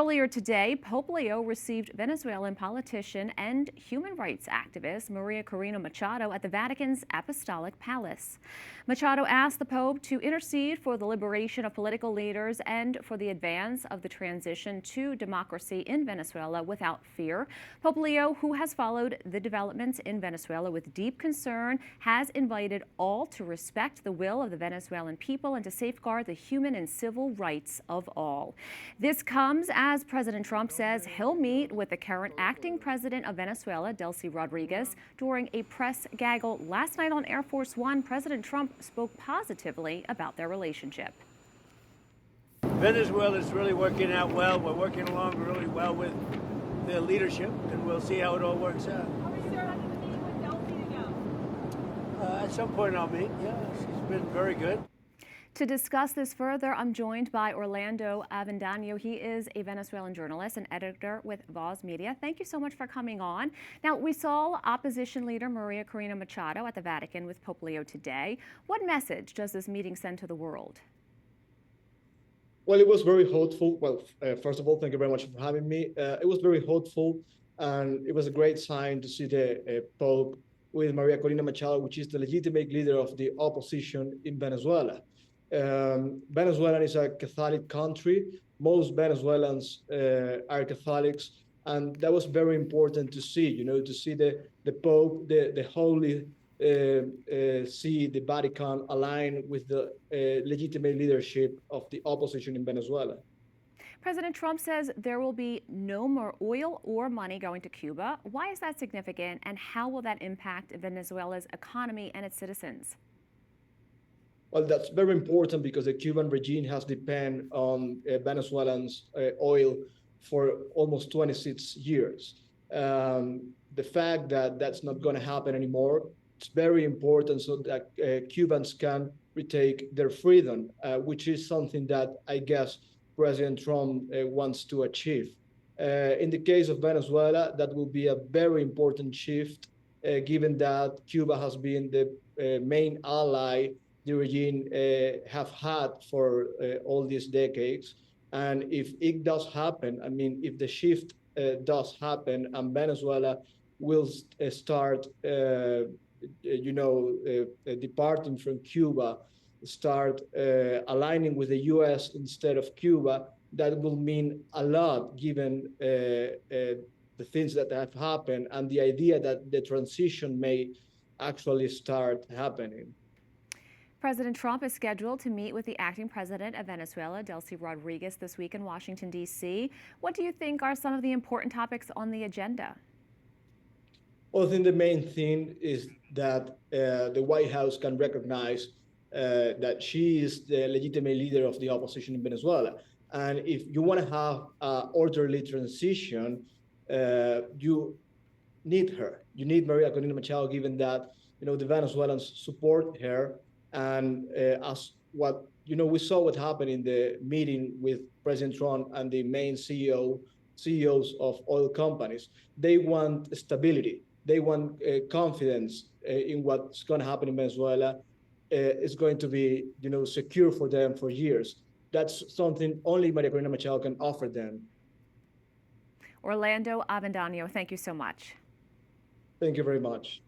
Earlier today, Pope Leo received Venezuelan politician and human rights activist María Corina Machado at the Vatican's Apostolic Palace. Machado asked the Pope to intercede for the liberation of political leaders and for the advance of the transition to democracy in Venezuela without fear. Pope Leo, who has followed the developments in Venezuela with deep concern, has invited all to respect the will of the Venezuelan people and to safeguard the human and civil rights of all. This comes as President Trump says he'll meet with the current acting president of Venezuela, Delcy Rodriguez, during a press gaggle last night on Air Force One. President Trump spoke positively about their relationship. Venezuela is really working out well. We're working along really well with their leadership, and we'll see how it all works out. Are we sure having a meeting with Delcy to go? At some point I'll meet. Yeah, she's been very good. To discuss this further, I'm joined by Orlando Avendaño. He is a Venezuelan journalist and editor with Voz Media. Thank you so much for coming on. Now, we saw opposition leader María Corina Machado at the Vatican with Pope Leo today. What message does this meeting send to the world? Well, it was very hopeful. Well, first of all, thank you very much for having me. It was very hopeful, and it was a great sign to see the Pope with María Corina Machado, which is the legitimate leader of the opposition in Venezuela. Venezuela is a Catholic country. Most Venezuelans are Catholics, and that was very important to see, to see the Pope, the Holy See, the Vatican align with the legitimate leadership of the opposition in Venezuela. President Trump says there will be no more oil or money going to Cuba. Why is that significant, and how will that impact Venezuela's economy and its citizens? Well, that's very important because the Cuban regime has depended on Venezuelans' oil for almost 26 years. The fact that that's not going to happen anymore, it's very important so that Cubans can retake their freedom, which is something that I guess President Trump wants to achieve. In the case of Venezuela, that will be a very important shift, given that Cuba has been the main ally the regime have had for all these decades. And if it does happen, I mean, if the shift does happen and Venezuela will start, departing from Cuba, start aligning with the U.S. instead of Cuba, that will mean a lot given the things that have happened and the idea that the transition may actually start happening. President Trump is scheduled to meet with the acting president of Venezuela, Delcy Rodriguez, this week in Washington, D.C. What do you think are some of the important topics on the agenda? Well, I think the main thing is that the White House can recognize that she is the legitimate leader of the opposition in Venezuela. And if you want to have an orderly transition, you need her. You need María Corina Machado, given that the Venezuelans support her. And as what we saw what happened in the meeting with President Trump and the main CEOs of oil companies. They want stability. They want confidence in what's going to happen in Venezuela. It's going to be secure for them for years. That's something only María Corina Machado can offer them. Orlando Avendaño, thank you so much. Thank you very much.